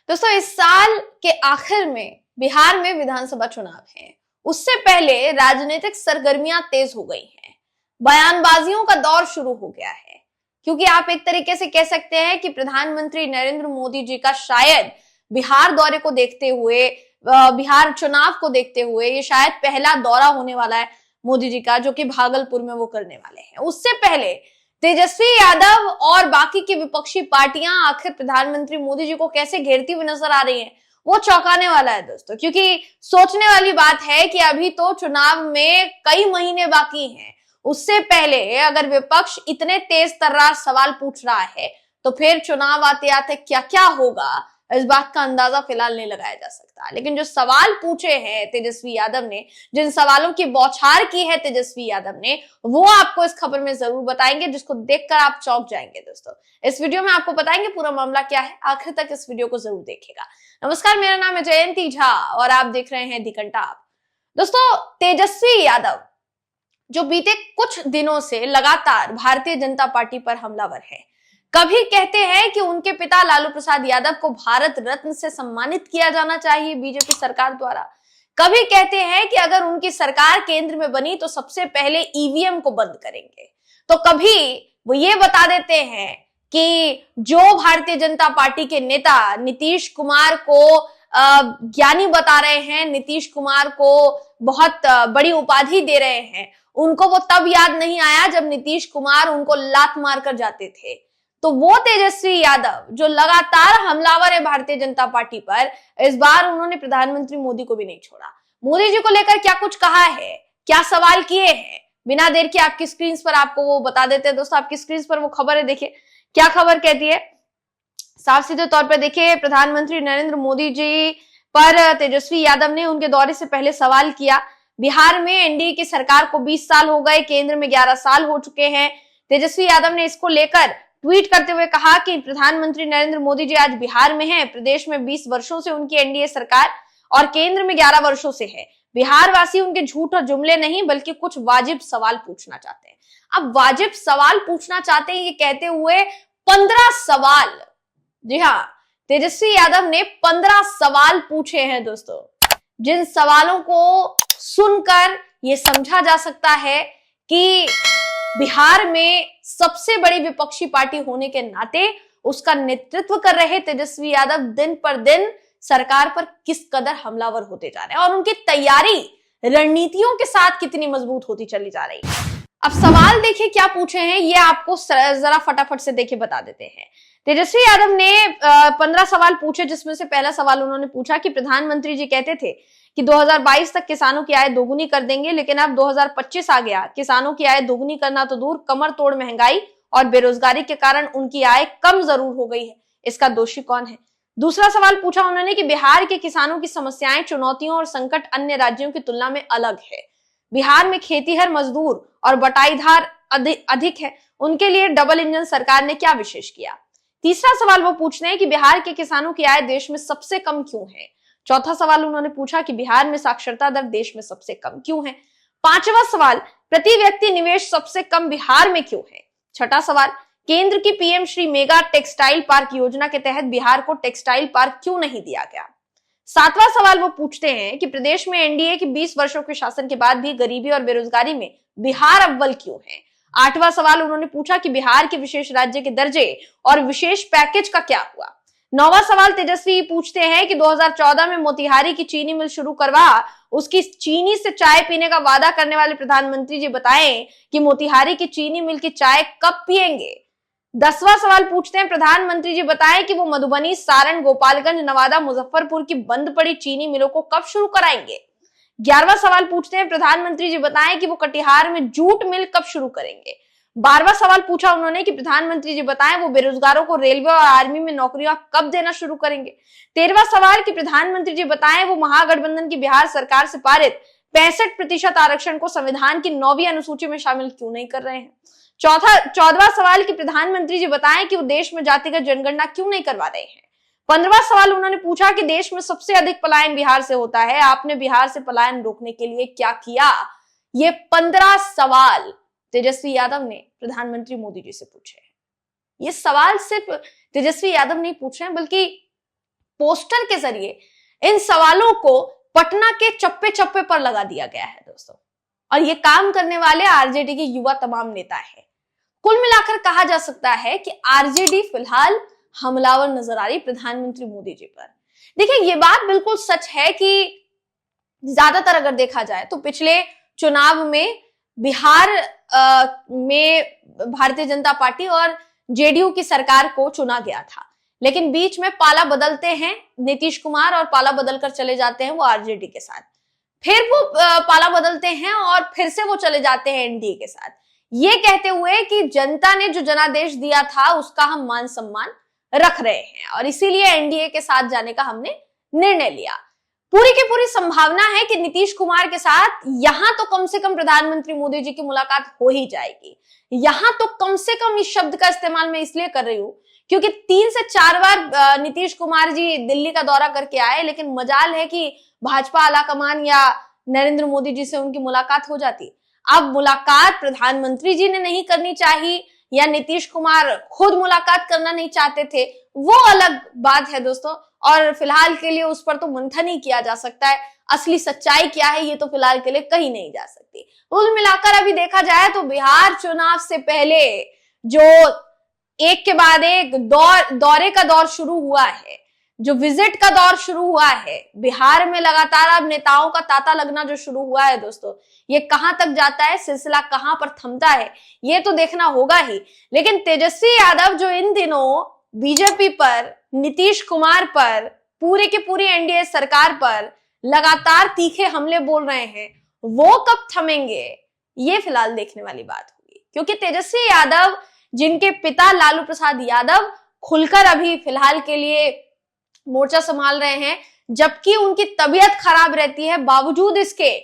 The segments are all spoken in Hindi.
दोस्तों, इस साल के आखिर में बिहार में विधानसभा चुनाव है। उससे पहले राजनीतिक सरगर्मियां तेज हो गई हैं। बयानबाजियों का दौर शुरू हो गया है, क्योंकि आप एक तरीके से कह सकते हैं कि प्रधानमंत्री नरेंद्र मोदी जी का शायद बिहार दौरे को देखते हुए, बिहार चुनाव को देखते हुए ये शायद पहला दौरा होने वाला है मोदी जी का, जो कि भागलपुर में वो करने वाले हैं। उससे पहले तेजस्वी यादव और बाकी की विपक्षी पार्टियां आखिर प्रधानमंत्री मोदी जी को कैसे घेरती हुई नजर आ रही हैं, वो चौंकाने वाला है दोस्तों। क्योंकि सोचने वाली बात है कि अभी तो चुनाव में कई महीने बाकी हैं। उससे पहले अगर विपक्ष इतने तेज तर्रार सवाल पूछ रहा है, तो फिर चुनाव आते आते क्या क्या होगा, इस बात का अंदाजा फिलहाल नहीं लगाया जा सकता। लेकिन जो सवाल पूछे हैं तेजस्वी यादव ने, जिन सवालों की बौछार की है तेजस्वी यादव ने, वो आपको इस खबर में जरूर बताएंगे, जिसको देखकर आप चौंक जाएंगे। दोस्तों, इस वीडियो में आपको बताएंगे पूरा मामला क्या है। आखिर तक इस वीडियो को जरूर देखिएगा। नमस्कार, मेरा नाम है जयंती झा और आप देख रहे हैं दी कंटाप। दोस्तों, तेजस्वी यादव जो बीते कुछ दिनों से लगातार भारतीय जनता पार्टी पर हमलावर है। कभी कहते हैं कि उनके पिता लालू प्रसाद यादव को भारत रत्न से सम्मानित किया जाना चाहिए बीजेपी सरकार द्वारा। कभी कहते हैं कि अगर उनकी सरकार केंद्र में बनी तो सबसे पहले ईवीएम को बंद करेंगे। तो कभी वो ये बता देते हैं कि जो भारतीय जनता पार्टी के नेता नीतीश कुमार को ज्ञानी बता रहे हैं, नीतीश कुमार को बहुत बड़ी उपाधि दे रहे हैं, उनको वो तब याद नहीं आया जब नीतीश कुमार उनको लात मार कर जाते थे। तो वो तेजस्वी यादव जो लगातार हमलावर है भारतीय जनता पार्टी पर, इस बार उन्होंने प्रधानमंत्री मोदी को भी नहीं छोड़ा। मोदी जी को लेकर क्या कुछ कहा है, क्या सवाल किए हैं, बिना देर के आपकी स्क्रीन पर आपको वो बता देते हैं। दोस्तों, आपकी स्क्रीन पर वो खबर है, देखिए क्या खबर कहती है। साफ सीधे तौर पर देखिए, प्रधानमंत्री नरेंद्र मोदी जी पर तेजस्वी यादव ने उनके दौरे से पहले सवाल किया। बिहार में एनडीए की सरकार को 20 साल हो गए, केंद्र में 11 साल हो चुके हैं। तेजस्वी यादव ने इसको लेकर ट्वीट करते हुए कहा कि प्रधानमंत्री नरेंद्र मोदी जी आज बिहार में हैं। प्रदेश में 20 वर्षों से उनकी एनडीए सरकार और केंद्र में 11 वर्षों से है। बिहार वासी उनके झूठ और जुमले नहीं बल्कि कुछ वाजिब सवाल पूछना चाहते हैं। अब वाजिब सवाल पूछना चाहते हैं ये कहते हुए 15 सवाल, जी हाँ, तेजस्वी यादव ने 15 सवाल पूछे हैं दोस्तों, जिन सवालों को सुनकर यह समझा जा सकता है कि बिहार में सबसे बड़ी विपक्षी पार्टी होने के नाते उसका नेतृत्व कर रहे तेजस्वी यादव दिन पर दिन सरकार पर किस कदर हमलावर होते जा रहे हैं और उनकी तैयारी रणनीतियों के साथ कितनी मजबूत होती चली जा रही है। अब सवाल देखिए क्या पूछे हैं, ये आपको जरा फटाफट से देखिए बता देते हैं। तेजस्वी यादव ने 15 सवाल पूछे, जिसमें से पहला सवाल उन्होंने पूछा कि प्रधानमंत्री जी कहते थे कि 2022 तक किसानों की आय दोगुनी कर देंगे, लेकिन अब 2025 आ गया, किसानों की आय दोगुनी करना तो दूर, कमर तोड़ महंगाई और बेरोजगारी के कारण उनकी आय कम जरूर हो गई है। इसका दोषी कौन है? दूसरा सवाल पूछा उन्होंने कि बिहार के किसानों की समस्याएं, चुनौतियों और संकट अन्य राज्यों की तुलना में अलग है। बिहार में खेतीहर मजदूर और बटाईदार अधिक है, उनके लिए डबल इंजन सरकार ने क्या विशेष किया? तीसरा सवाल वो पूछते हैं कि बिहार के किसानों की आय देश में सबसे कम क्यों है? चौथा सवाल उन्होंने पूछा कि बिहार में साक्षरता दर देश में सबसे कम क्यों है? पांचवा सवाल, प्रति व्यक्ति निवेश सबसे कम बिहार में क्यों है? छठा सवाल, केंद्र की PM Shri mega textile park योजना के तहत बिहार को टेक्सटाइल पार्क क्यों नहीं दिया गया? सातवां सवाल वो पूछते हैं कि प्रदेश में एनडीए की 20 वर्षों के शासन के बाद भी गरीबी और बेरोजगारी में बिहार अव्वल क्यों है? आठवां सवाल उन्होंने पूछा कि बिहार के विशेष राज्य के दर्जे और विशेष पैकेज का क्या हुआ? नौवां सवाल तेजस्वी पूछते हैं कि 2014 में मोतिहारी की चीनी मिल शुरू करवा उसकी चीनी से चाय पीने का वादा करने वाले प्रधानमंत्री जी बताएं कि मोतिहारी की चीनी मिल की चाय कब पिएंगे? 10वां सवाल पूछते हैं प्रधानमंत्री जी बताएं कि वो मधुबनी, सारण, गोपालगंज, नवादा, मुजफ्फरपुर की बंद पड़ी चीनी मिलों को कब शुरू कराएंगे? 11वां सवाल पूछते हैं प्रधानमंत्री जी बताएं कि वो कटिहार में जूट मिल कब शुरू करेंगे? 12वां सवाल पूछा उन्होंने कि प्रधानमंत्री जी बताएं वो बेरोजगारों को रेलवे और आर्मी में नौकरियां कब देना शुरू करेंगे? 13वां सवाल कि प्रधानमंत्री जी बताएं वो महागठबंधन की बिहार सरकार से पारित 65% आरक्षण को संविधान की 9वीं अनुसूची में शामिल क्यों नहीं कर रहे हैं? 14वां सवाल कि प्रधानमंत्री जी बताएं कि वो देश में जातिगत जनगणना क्यों नहीं करवा रहे हैं? 15वां सवाल उन्होंने पूछा कि देश में सबसे अधिक पलायन बिहार से होता है, आपने बिहार से पलायन रोकने के लिए क्या किया? ये 15 सवाल तेजस्वी यादव ने प्रधानमंत्री मोदी जी से पूछे हैं। ये सवाल सिर्फ तेजस्वी यादव नहीं पूछ रहे हैं, बल्कि पोस्टर के जरिए इन सवालों को पटना के चप्पे चप्पे पर लगा दिया गया है दोस्तों। और ये काम करने वाले आरजेडी के युवा तमाम नेता है। कुल मिलाकर कहा जा सकता है कि आरजेडी फिलहाल हमलावर नजर आ रही प्रधानमंत्री मोदी जी पर। देखिए, ये बात बिल्कुल सच है कि ज्यादातर अगर देखा जाए तो पिछले चुनाव में बिहार में भारतीय जनता पार्टी और जेडीयू की सरकार को चुना गया था, लेकिन बीच में पाला बदलते हैं नीतीश कुमार और पाला बदलकर चले जाते हैं वो आरजेडी के साथ, फिर वो पाला बदलते हैं और फिर से वो चले जाते हैं एनडीए के साथ, ये कहते हुए कि जनता ने जो जनादेश दिया था उसका हम मान सम्मान रख रहे हैं और इसीलिए एनडीए के साथ जाने का हमने निर्णय लिया। पूरी की पूरी संभावना है कि नीतीश कुमार के साथ यहां तो कम से कम प्रधानमंत्री मोदी जी की मुलाकात हो ही जाएगी। यहां तो कम से कम इस शब्द का इस्तेमाल मैं इसलिए कर रही हूं क्योंकि 3 से 4 बार नीतीश कुमार जी दिल्ली का दौरा करके आए, लेकिन मजाल है कि भाजपा आलाकमान या नरेंद्र मोदी जी से उनकी मुलाकात हो जाती। अब मुलाकात प्रधानमंत्री जी ने नहीं करनी चाहिए या नीतीश कुमार खुद मुलाकात करना नहीं चाहते थे, वो अलग बात है दोस्तों। और फिलहाल के लिए उस पर तो मंथन ही किया जा सकता है, असली सच्चाई क्या है ये तो फिलहाल के लिए कहीं नहीं जा सकती। कुल मिलाकर अभी देखा जाए तो बिहार चुनाव से पहले जो एक के बाद एक दौरे का दौर शुरू हुआ है, जो विजिट का दौर शुरू हुआ है बिहार में, लगातार अब नेताओं का तांता लगना जो शुरू हुआ है दोस्तों, ये कहां तक जाता है, सिलसिला कहां पर थमता है, ये तो देखना होगा ही। लेकिन तेजस्वी यादव जो इन दिनों बीजेपी पर, नीतीश कुमार पर, पूरे की पूरी एनडीए सरकार पर लगातार तीखे हमले बोल रहे हैं, वो कब थमेंगे ये फिलहाल देखने वाली बात होगी। क्योंकि तेजस्वी यादव, जिनके पिता लालू प्रसाद यादव खुलकर अभी फिलहाल के लिए मोर्चा संभाल रहे हैं, जबकि उनकी तबीयत खराब रहती है, बावजूद इसके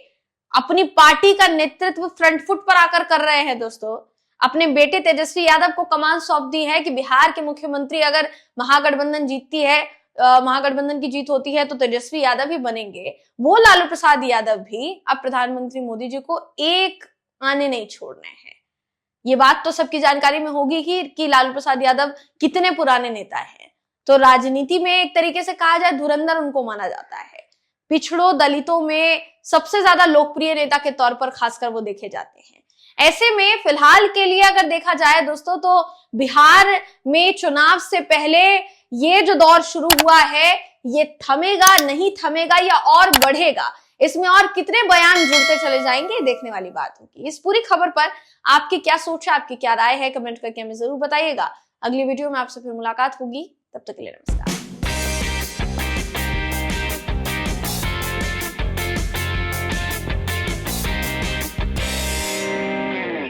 अपनी पार्टी का नेतृत्व फ्रंट फुट पर आकर कर रहे हैं दोस्तों। अपने बेटे तेजस्वी यादव को कमान सौंप दी है कि बिहार के मुख्यमंत्री अगर महागठबंधन जीतती है, महागठबंधन की जीत होती है तो तेजस्वी यादव ही बनेंगे। वो लालू प्रसाद यादव भी अब प्रधानमंत्री मोदी जी को एक आने नहीं छोड़ने हैं। ये बात तो सबकी जानकारी में होगी कि लालू प्रसाद यादव कितने पुराने नेता हैं। तो राजनीति में एक तरीके से कहा जाए धुरंधर उनको माना जाता है। पिछड़ों, दलितों में सबसे ज्यादा लोकप्रिय नेता के तौर पर खासकर वो देखे जाते हैं। ऐसे में फिलहाल के लिए अगर देखा जाए दोस्तों तो बिहार में चुनाव से पहले ये जो दौर शुरू हुआ है, ये थमेगा नहीं थमेगा या और बढ़ेगा, इसमें और कितने बयान जुड़ते चले जाएंगे देखने वाली बात होगी। इस पूरी खबर पर आपकी क्या सोच है, आपकी क्या राय है, कमेंट करके हमें जरूर बताइएगा। अगली वीडियो में आपसे फिर मुलाकात होगी, तब तक के लिए नमस्कार।